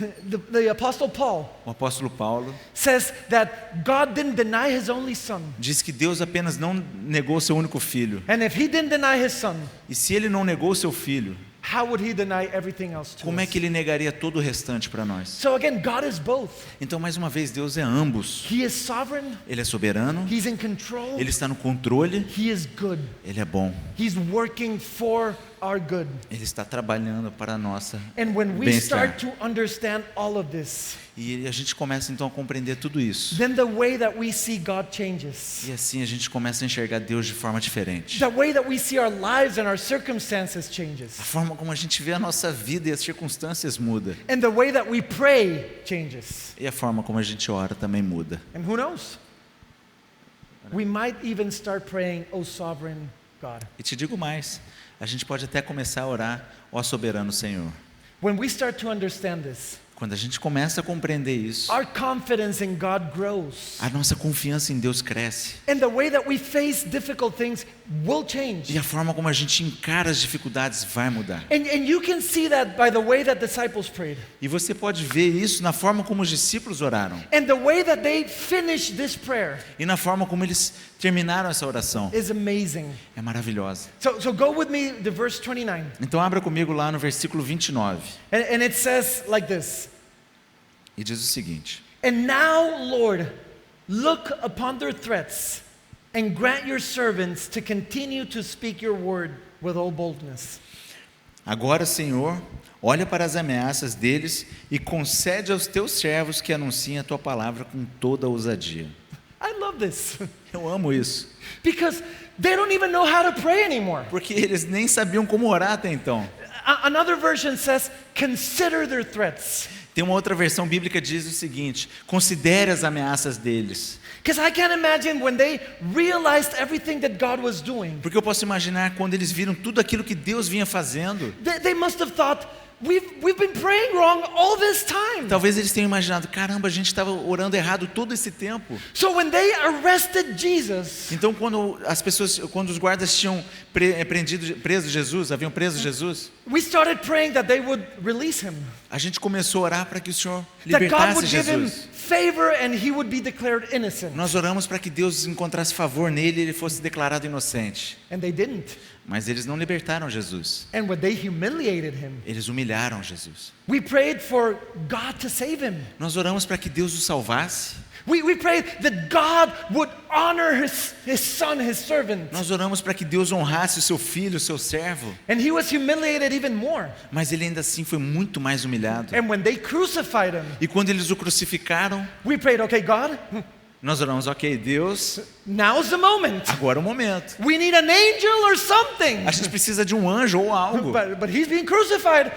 Speaker 2: the Apostle Paul
Speaker 3: o apóstolo Paulo
Speaker 2: says that God didn't deny his only son.
Speaker 3: diz que Deus apenas não negou seu único filho.
Speaker 2: And if he didn't deny his son,
Speaker 3: E se ele não negou seu filho,
Speaker 2: how would he deny everything else to
Speaker 3: como é
Speaker 2: us?
Speaker 3: que ele negaria todo o restante para nós?
Speaker 2: So again, God is both.
Speaker 3: Então, mais uma vez, Deus é ambos.
Speaker 2: He is sovereign,
Speaker 3: Ele é soberano,
Speaker 2: he's in control,
Speaker 3: ele está no controle,
Speaker 2: he is good.
Speaker 3: ele é bom.
Speaker 2: He's working for our good.
Speaker 3: Ele está trabalhando para a nossa
Speaker 2: And when we
Speaker 3: bem-estar.
Speaker 2: start to understand all of this,
Speaker 3: E a gente começa então a compreender tudo isso.
Speaker 2: then the way that we see God changes.
Speaker 3: E assim a gente começa a enxergar Deus de forma diferente.
Speaker 2: The way that we see our lives and our circumstances changes.
Speaker 3: A forma como a gente vê a nossa vida e as circunstâncias muda.
Speaker 2: And the way that we pray changes.
Speaker 3: E a forma como a gente ora também muda.
Speaker 2: And who knows? We might even start praying, "O sovereign God."
Speaker 3: E te digo mais, a gente pode até começar a orar, ó soberano Senhor.
Speaker 2: When we start to understand this,
Speaker 3: Quando a gente começa a compreender isso,
Speaker 2: our confidence in God grows.
Speaker 3: a nossa confiança em Deus cresce.
Speaker 2: And the way that we face difficult things will
Speaker 3: E
Speaker 2: change.
Speaker 3: a forma como a gente encara as dificuldades vai mudar.
Speaker 2: And you can see that by the way that disciples prayed.
Speaker 3: E você pode ver isso na forma como os discípulos oraram.
Speaker 2: And the way that they finished this prayer
Speaker 3: E na forma como eles terminaram essa oração.
Speaker 2: is amazing.
Speaker 3: É maravilhosa.
Speaker 2: So go with me to verse 29.
Speaker 3: Então abra comigo lá no versículo 29.
Speaker 2: And it says like this.
Speaker 3: E diz o seguinte:
Speaker 2: And now, Lord, look upon their threats and grant your servants to continue to speak your word with all boldness.
Speaker 3: Agora, Senhor, olha para as ameaças deles e concede aos teus servos que anunciem a tua palavra com toda a ousadia.
Speaker 2: I love this
Speaker 3: Eu amo isso,
Speaker 2: because they don't even know how to pray anymore.
Speaker 3: porque eles nem sabiam como orar até então.
Speaker 2: Another version says, consider their threats.
Speaker 3: Tem uma outra versão bíblica que diz o seguinte: considere as ameaças deles.
Speaker 2: Because I can't imagine when they realized everything that God was doing.
Speaker 3: Porque eu posso imaginar quando eles viram tudo aquilo que Deus vinha fazendo.
Speaker 2: They must have thought, we've been praying wrong all this time.
Speaker 3: Talvez eles tenham imaginado: caramba, a gente estava orando errado todo esse tempo.
Speaker 2: So when they arrested Jesus,
Speaker 3: Então quando os guardas tinham preso Jesus, haviam preso Jesus,
Speaker 2: we started praying that they would release him.
Speaker 3: a gente começou a orar para que o Senhor
Speaker 2: That God
Speaker 3: libertasse
Speaker 2: would give him
Speaker 3: Jesus.
Speaker 2: favor and he would be declared innocent.
Speaker 3: Nós oramos para que Deus encontrasse favor nele e ele fosse declarado inocente.
Speaker 2: And they didn't.
Speaker 3: Mas eles não libertaram Jesus.
Speaker 2: And when they humiliated him,
Speaker 3: Eles humilharam Jesus.
Speaker 2: we prayed for God to save him.
Speaker 3: Nós oramos para que Deus o salvasse.
Speaker 2: We prayed that God would honor his son, his servant.
Speaker 3: Nós oramos para que Deus honrasse o seu filho, o seu servo.
Speaker 2: And he was humiliated even more.
Speaker 3: Mas ele ainda assim foi muito mais humilhado.
Speaker 2: And when they crucified him,
Speaker 3: E quando eles o crucificaram,
Speaker 2: we prayed, okay, God,
Speaker 3: nós oramos: ok, Deus,
Speaker 2: now's the moment.
Speaker 3: agora é o momento.
Speaker 2: We need an angel or something.
Speaker 3: A gente precisa de um anjo ou algo.
Speaker 2: But he's being crucified.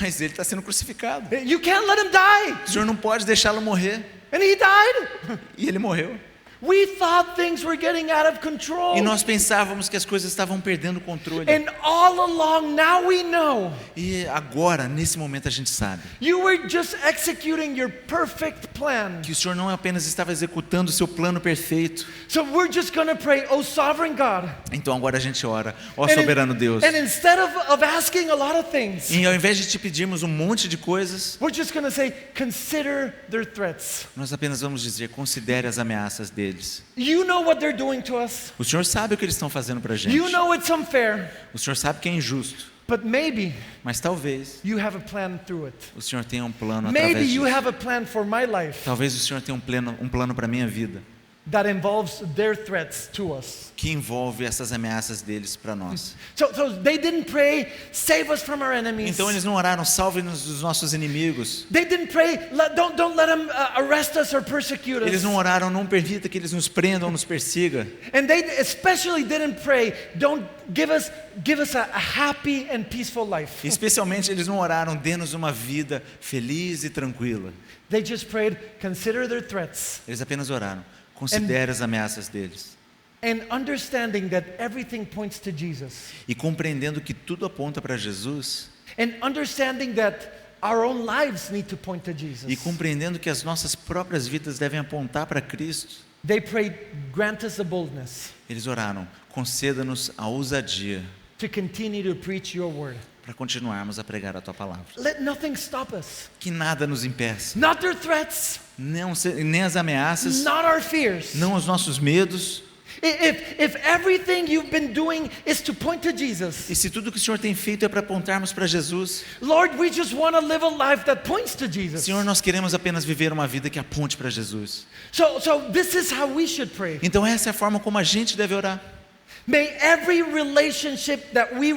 Speaker 3: Mas ele está sendo crucificado.
Speaker 2: You can't let him die.
Speaker 3: O Senhor não pode deixá-lo morrer.
Speaker 2: And he died.
Speaker 3: E ele morreu.
Speaker 2: We thought things were getting out of control.
Speaker 3: E nós pensávamos que as coisas estavam perdendo o controle.
Speaker 2: And all along, now we know.
Speaker 3: E agora, nesse momento, a gente sabe
Speaker 2: You were just executing your perfect plan.
Speaker 3: que o Senhor não apenas estava executando o seu plano perfeito.
Speaker 2: So we're just going to pray, oh sovereign God.
Speaker 3: Então agora a gente ora: ó soberano Deus.
Speaker 2: And instead of asking a lot of things,
Speaker 3: E ao invés de te pedirmos um monte de coisas,
Speaker 2: we're just going to say, consider their threats.
Speaker 3: nós apenas vamos dizer: considere as ameaças deles.
Speaker 2: You know what they're doing to us.
Speaker 3: O Senhor sabe o que eles estão fazendo pra gente.
Speaker 2: You know it's unfair.
Speaker 3: O Senhor sabe que é injusto.
Speaker 2: But maybe
Speaker 3: Mas talvez
Speaker 2: you have a plan through it.
Speaker 3: o Senhor tenha um plano
Speaker 2: Maybe
Speaker 3: através
Speaker 2: you
Speaker 3: disso.
Speaker 2: have a plan for my life
Speaker 3: Talvez o Senhor tenha um plano para minha vida
Speaker 2: that involves their threats to us.
Speaker 3: que envolve essas ameaças deles para nós.
Speaker 2: So they didn't pray, save us from our enemies.
Speaker 3: Então eles não oraram: salve-nos dos nossos inimigos.
Speaker 2: They didn't pray, don't let them arrest us or persecute us.
Speaker 3: Eles não oraram: não permita que eles nos prendam ou nos persiga.
Speaker 2: And they especially didn't pray, don't give us a happy and peaceful life.
Speaker 3: Especialmente eles não oraram: dê-nos uma vida feliz e tranquila.
Speaker 2: They just prayed, consider their threats.
Speaker 3: Eles apenas oraram: considere as ameaças deles.
Speaker 2: And understanding that everything points to Jesus.
Speaker 3: E compreendendo que tudo aponta para Jesus.
Speaker 2: And understanding that our own lives need to point to Jesus.
Speaker 3: E compreendendo que as nossas próprias vidas devem apontar para Cristo.
Speaker 2: They prayed, grant us the boldness
Speaker 3: Eles oraram: conceda-nos a ousadia
Speaker 2: to continue to preach your word.
Speaker 3: para continuarmos a pregar a tua palavra.
Speaker 2: Let nothing stop us.
Speaker 3: Que nada nos impeça.
Speaker 2: Not their threats,
Speaker 3: Nem as ameaças,
Speaker 2: not our fears.
Speaker 3: não os nossos medos.
Speaker 2: If everything you've been doing is to point to Jesus,
Speaker 3: E se tudo que o Senhor tem feito é para apontarmos para Jesus,
Speaker 2: Lord, we just want to live a life that points to Jesus.
Speaker 3: Senhor, nós queremos apenas viver uma vida que aponte para Jesus.
Speaker 2: So this is how we should pray.
Speaker 3: Então essa é a forma como a gente deve orar.
Speaker 2: May every relationship that we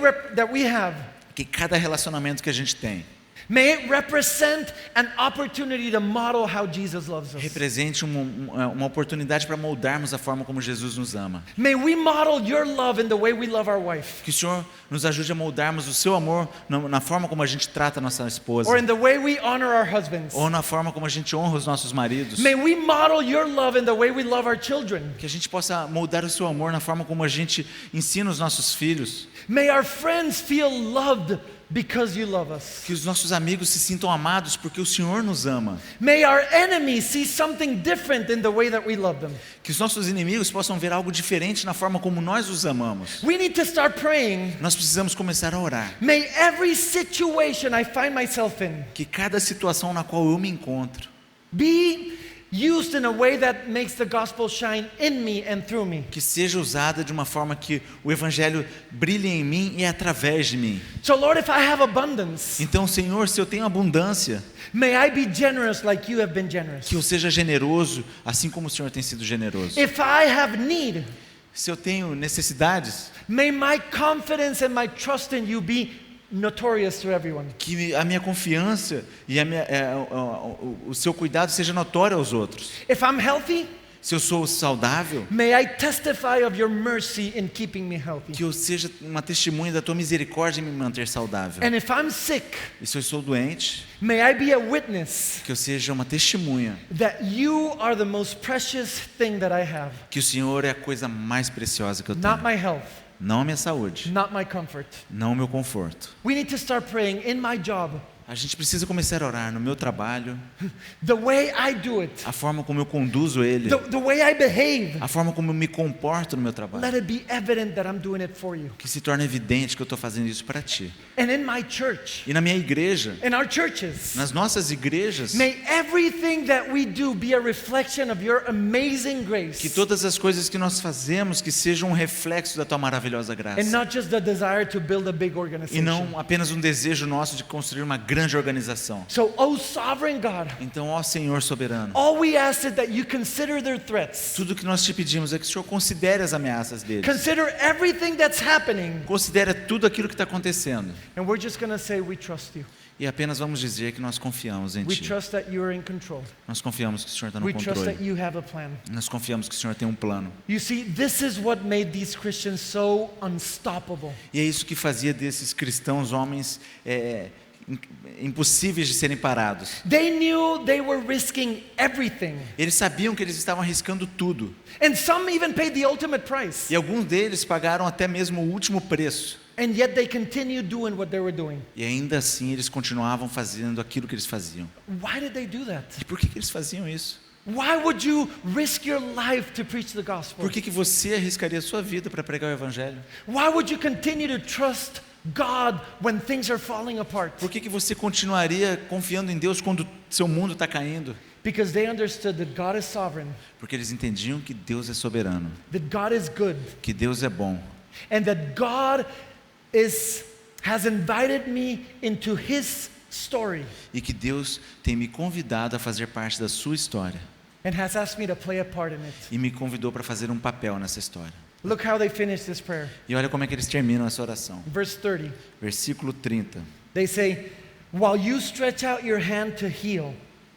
Speaker 2: have,
Speaker 3: Que cada relacionamento que a gente tem
Speaker 2: may it represent an opportunity to model how Jesus loves us.
Speaker 3: represente uma oportunidade para moldarmos a forma como Jesus nos ama.
Speaker 2: May we model your love in the way we love our wife,
Speaker 3: Que o Senhor nos ajude a moldarmos o seu amor na forma como a gente trata a nossa esposa.
Speaker 2: or in the way we honor our husbands.
Speaker 3: Ou na forma como a gente honra os nossos maridos.
Speaker 2: May we model your love in the way we love our children.
Speaker 3: Que a gente possa moldar o seu amor na forma como a gente ensina os nossos filhos.
Speaker 2: May our friends feel loved because you love us.
Speaker 3: Que os nossos amigos se sintam amados porque o Senhor nos ama.
Speaker 2: May our enemies see something different in the way that we love them.
Speaker 3: Que os nossos inimigos possam ver algo diferente na forma como nós os amamos.
Speaker 2: We need to start praying.
Speaker 3: Nós precisamos começar a orar.
Speaker 2: May every situation I find myself in
Speaker 3: Que cada situação na qual eu me encontro
Speaker 2: be used in a way that makes the gospel shine in me and through me.
Speaker 3: que seja usada de uma forma que o Evangelho brilhe em mim e através de mim.
Speaker 2: So Lord, if I have abundance,
Speaker 3: Então, Senhor, se eu tenho abundância,
Speaker 2: may I be generous like you have been generous.
Speaker 3: que eu seja generoso, assim como o Senhor tem sido generoso.
Speaker 2: If I have need,
Speaker 3: Se eu tenho necessidades,
Speaker 2: may my confidence and my trust in you be notorious to everyone.
Speaker 3: que a minha confiança e o seu cuidado seja notório aos outros.
Speaker 2: If I'm healthy,
Speaker 3: Se eu sou saudável,
Speaker 2: may I testify of your mercy in keeping me healthy.
Speaker 3: que eu seja uma testemunha da tua misericórdia em me manter saudável.
Speaker 2: And if I'm sick,
Speaker 3: E se eu sou doente,
Speaker 2: may I be a witness
Speaker 3: que eu seja uma testemunha
Speaker 2: that you are the most precious thing that I have.
Speaker 3: que o Senhor é a coisa mais preciosa que eu
Speaker 2: Not
Speaker 3: tenho.
Speaker 2: my health,
Speaker 3: Não a minha saúde,
Speaker 2: not my comfort.
Speaker 3: não o meu conforto.
Speaker 2: We need to start praying in my job.
Speaker 3: A gente precisa começar a orar no meu trabalho,
Speaker 2: The way I do it,
Speaker 3: a forma como eu conduzo ele,
Speaker 2: the way I behave,
Speaker 3: a forma como eu me comporto no meu trabalho.
Speaker 2: let it be evident that I'm doing it for you.
Speaker 3: Que se torne evidente que eu estou fazendo isso para ti.
Speaker 2: And in my church,
Speaker 3: E na minha igreja,
Speaker 2: in our churches,
Speaker 3: nas nossas igrejas,
Speaker 2: may everything that we do be a reflection of your amazing
Speaker 3: que
Speaker 2: grace,
Speaker 3: todas as coisas que nós fazemos que sejam um reflexo da tua maravilhosa
Speaker 2: and
Speaker 3: graça.
Speaker 2: not just the desire to build a big
Speaker 3: E
Speaker 2: organization.
Speaker 3: não apenas um desejo nosso de construir uma grande organização.
Speaker 2: So, oh sovereign God,
Speaker 3: Então, ó Senhor soberano,
Speaker 2: all we ask is that you consider their threats.
Speaker 3: tudo que nós te pedimos é que o Senhor considere as ameaças deles.
Speaker 2: Consider everything that's happening.
Speaker 3: Considere tudo aquilo que está acontecendo.
Speaker 2: And we're just going to say we trust you.
Speaker 3: E apenas vamos dizer que nós confiamos em
Speaker 2: We
Speaker 3: Ti.
Speaker 2: trust that you are in control.
Speaker 3: Nós confiamos que o Senhor está no
Speaker 2: We trust that
Speaker 3: controle.
Speaker 2: you have a plan.
Speaker 3: Nós confiamos que o Senhor tem um plano.
Speaker 2: You see, this is what made these Christians so unstoppable.
Speaker 3: E é isso que fazia desses cristãos homens impossíveis de serem parados.
Speaker 2: They knew they were risking everything.
Speaker 3: Eles sabiam que eles estavam arriscando tudo.
Speaker 2: And some even paid the ultimate price.
Speaker 3: E alguns deles pagaram até mesmo o último preço.
Speaker 2: And yet they continued doing what they were doing.
Speaker 3: E ainda assim eles continuavam fazendo aquilo que eles faziam.
Speaker 2: Why did they do that?
Speaker 3: E por que eles faziam isso?
Speaker 2: Why would you risk your life to preach the gospel?
Speaker 3: Por que você arriscaria a sua vida para pregar o Evangelho?
Speaker 2: Why would you continue to trust God when things are falling apart?
Speaker 3: Por que você continuaria confiando em Deus quando seu mundo está caindo?
Speaker 2: Because they understood that God is sovereign,
Speaker 3: Porque eles entendiam que Deus é soberano,
Speaker 2: that God is good,
Speaker 3: que Deus é bom
Speaker 2: and that God has invited me into His story
Speaker 3: e que Deus tem me convidado a fazer parte da sua história
Speaker 2: and has asked me to play a part in it.
Speaker 3: e me convidou para fazer um papel nessa história.
Speaker 2: Look how they finish this prayer.
Speaker 3: E olha como é que eles terminam essa oração.
Speaker 2: Verse 30.
Speaker 3: Versículo 30.
Speaker 2: They say, while you stretch out your hand to heal,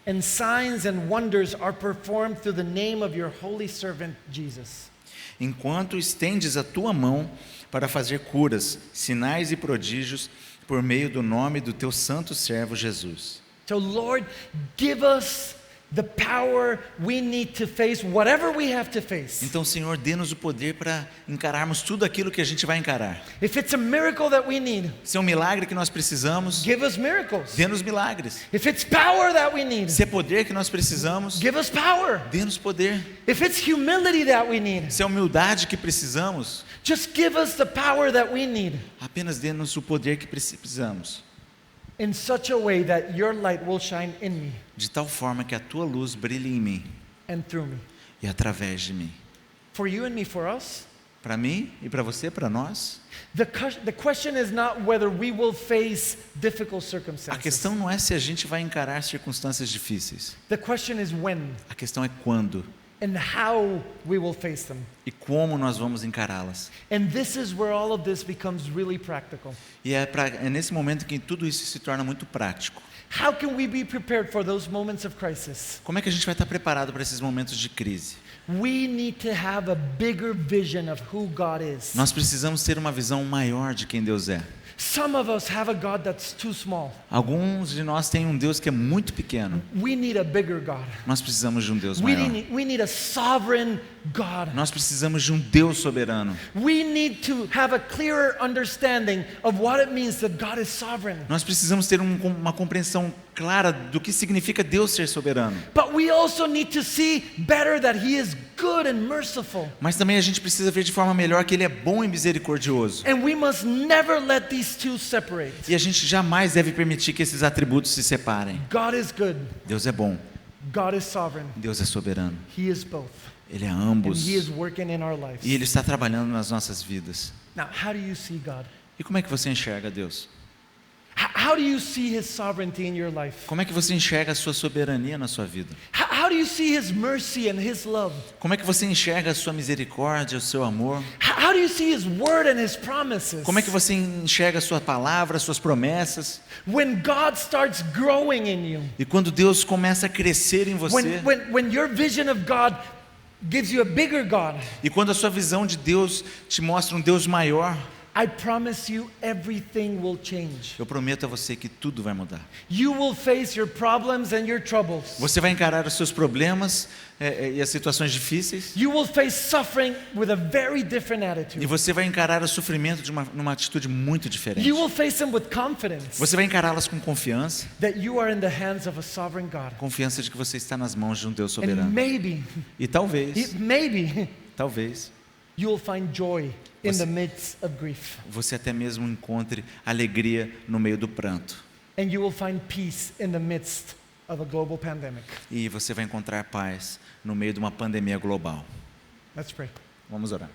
Speaker 2: and signs and wonders are performed through the name of your holy servant Jesus.
Speaker 3: Enquanto estendes a tua mão para fazer curas, sinais e prodígios por meio do nome do teu santo servo Jesus.
Speaker 2: So Lord, give us the power we need to face whatever we have to face.
Speaker 3: Então, Senhor, dê-nos o poder para encararmos tudo aquilo que a gente vai encarar.
Speaker 2: If it's a miracle that we need,
Speaker 3: Se é um milagre que nós precisamos,
Speaker 2: give us miracles.
Speaker 3: dê-nos milagres.
Speaker 2: If it's power that we need,
Speaker 3: Se é poder que nós precisamos,
Speaker 2: give us power.
Speaker 3: dê-nos poder.
Speaker 2: If it's humility that we need,
Speaker 3: Se é humildade que precisamos,
Speaker 2: just give us the power that we need
Speaker 3: apenas dê-nos o poder que precisamos.
Speaker 2: in such a way that your light will shine in me
Speaker 3: De tal forma que a tua luz brilhe em mim
Speaker 2: and through me.
Speaker 3: e através de mim.
Speaker 2: For you and me, for us,
Speaker 3: Para mim e para você, para nós.
Speaker 2: the question is not whether we will face difficult
Speaker 3: A
Speaker 2: circumstances.
Speaker 3: questão não é se a gente vai encarar circunstâncias difíceis.
Speaker 2: The question is when
Speaker 3: A questão é quando
Speaker 2: and how we will face them.
Speaker 3: e como nós vamos encará-las.
Speaker 2: And this is where all of this becomes really practical.
Speaker 3: E é nesse momento que tudo isso se torna muito prático.
Speaker 2: How can we be prepared for those moments of crisis?
Speaker 3: Como é que a gente vai estar preparado para esses momentos de crise?
Speaker 2: We need to have a bigger vision of who God is.
Speaker 3: Nós precisamos ter uma visão maior de quem Deus é.
Speaker 2: Some of us have a God that's too small.
Speaker 3: Alguns de nós têm um Deus que é muito pequeno.
Speaker 2: We need a bigger God.
Speaker 3: Nós precisamos de um Deus
Speaker 2: We
Speaker 3: maior.
Speaker 2: need a sovereign God.
Speaker 3: Nós precisamos de um Deus soberano.
Speaker 2: We need to have a clearer understanding of what it means that God is sovereign.
Speaker 3: Nós precisamos ter uma compreensão clara do que significa Deus ser soberano.
Speaker 2: But we also need to see better that He is good and merciful.
Speaker 3: Mas também a gente precisa ver de forma melhor que Ele é bom e misericordioso.
Speaker 2: And we must never let these two separate.
Speaker 3: E a gente jamais deve permitir que esses atributos se separem.
Speaker 2: God is good.
Speaker 3: Deus é bom.
Speaker 2: God is sovereign.
Speaker 3: Deus é soberano.
Speaker 2: He is both.
Speaker 3: Ele é
Speaker 2: And
Speaker 3: ambos.
Speaker 2: He is working in our lives.
Speaker 3: E Ele está trabalhando nas nossas vidas.
Speaker 2: Now, how do you see God?
Speaker 3: E como é que você enxerga Deus?
Speaker 2: How do you see His sovereignty in your life?
Speaker 3: Como é que você enxerga a sua soberania na sua vida?
Speaker 2: How do you see His mercy and His love?
Speaker 3: Como é que você enxerga a sua misericórdia, o seu amor?
Speaker 2: How do you see His word and His promises?
Speaker 3: Como é que você enxerga a sua palavra, as suas promessas?
Speaker 2: When God starts growing in you,
Speaker 3: E quando Deus começa a crescer em você,
Speaker 2: when your vision of God gives you a bigger God,
Speaker 3: e quando a sua visão de Deus te mostra um Deus maior,
Speaker 2: I promise you everything will change.
Speaker 3: eu prometo a você que tudo vai mudar.
Speaker 2: You will face your problems and your troubles.
Speaker 3: Você vai encarar os seus problemas e as situações difíceis,
Speaker 2: You will face suffering with a very different
Speaker 3: e
Speaker 2: attitude.
Speaker 3: você vai encarar o sofrimento numa atitude muito diferente.
Speaker 2: You will face them with confidence
Speaker 3: Você vai encará-las com confiança,
Speaker 2: that you are in the hands of a sovereign God.
Speaker 3: confiança de que você está nas mãos de um Deus
Speaker 2: And
Speaker 3: soberano.
Speaker 2: maybe
Speaker 3: E talvez
Speaker 2: you will find joy in the midst of grief.
Speaker 3: você até mesmo encontre alegria no meio do pranto.
Speaker 2: And you will find peace in the midst of a global pandemic.
Speaker 3: E você vai encontrar paz no meio de uma pandemia global.
Speaker 2: Let's pray.
Speaker 3: Vamos orar.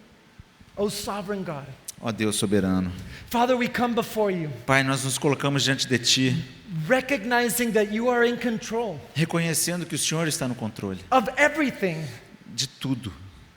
Speaker 2: Oh, sovereign God.
Speaker 3: Ó Deus soberano.
Speaker 2: Father, we come before you,
Speaker 3: Pai, nós nos colocamos diante de Ti,
Speaker 2: recognizing that you are in control
Speaker 3: reconhecendo que o Senhor está no controle
Speaker 2: of everything
Speaker 3: de tudo.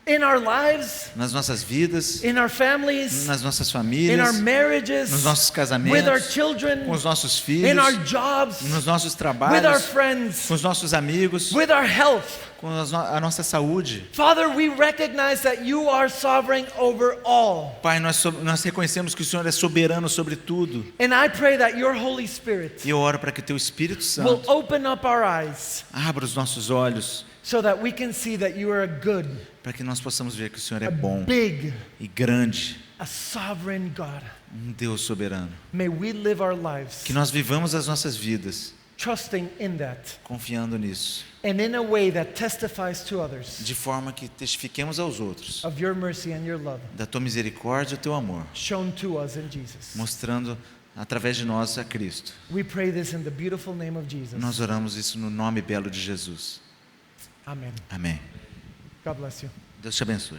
Speaker 2: in our lives,
Speaker 3: Nas nossas vidas,
Speaker 2: in our families,
Speaker 3: nas nossas
Speaker 2: in
Speaker 3: famílias,
Speaker 2: our marriages,
Speaker 3: nos nossos
Speaker 2: with our
Speaker 3: casamentos,
Speaker 2: children,
Speaker 3: com os nossos
Speaker 2: in
Speaker 3: filhos,
Speaker 2: our jobs,
Speaker 3: nos nossos
Speaker 2: with our
Speaker 3: trabalhos,
Speaker 2: friends,
Speaker 3: com os nossos amigos,
Speaker 2: with our health.
Speaker 3: com a nossa saúde.
Speaker 2: Father, we recognize that you are sovereign over all.
Speaker 3: Pai, nós reconhecemos que o Senhor é soberano sobre tudo.
Speaker 2: And I pray that your Holy Spirit
Speaker 3: E eu oro para que Teu Espírito
Speaker 2: will
Speaker 3: Santo
Speaker 2: open up our eyes
Speaker 3: abra os nossos olhos,
Speaker 2: so that we can see that you are a good,
Speaker 3: para que nós possamos ver que o Senhor é
Speaker 2: a
Speaker 3: bom
Speaker 2: big,
Speaker 3: e grande,
Speaker 2: a sovereign God.
Speaker 3: um Deus soberano.
Speaker 2: May we live our lives
Speaker 3: Que nós vivamos as nossas vidas
Speaker 2: trusting in that
Speaker 3: confiando nisso,
Speaker 2: and in a way that testifies to others
Speaker 3: de forma que testifiquemos aos outros
Speaker 2: of your mercy and your love
Speaker 3: da Tua misericórdia e o Teu amor,
Speaker 2: shown to us in Jesus.
Speaker 3: mostrando através de nós a Cristo.
Speaker 2: We pray this in the beautiful name of Jesus.
Speaker 3: Nós oramos isso no nome belo de Jesus.
Speaker 2: Amen.
Speaker 3: Amém.
Speaker 2: God bless you.
Speaker 3: Deus te abençoe.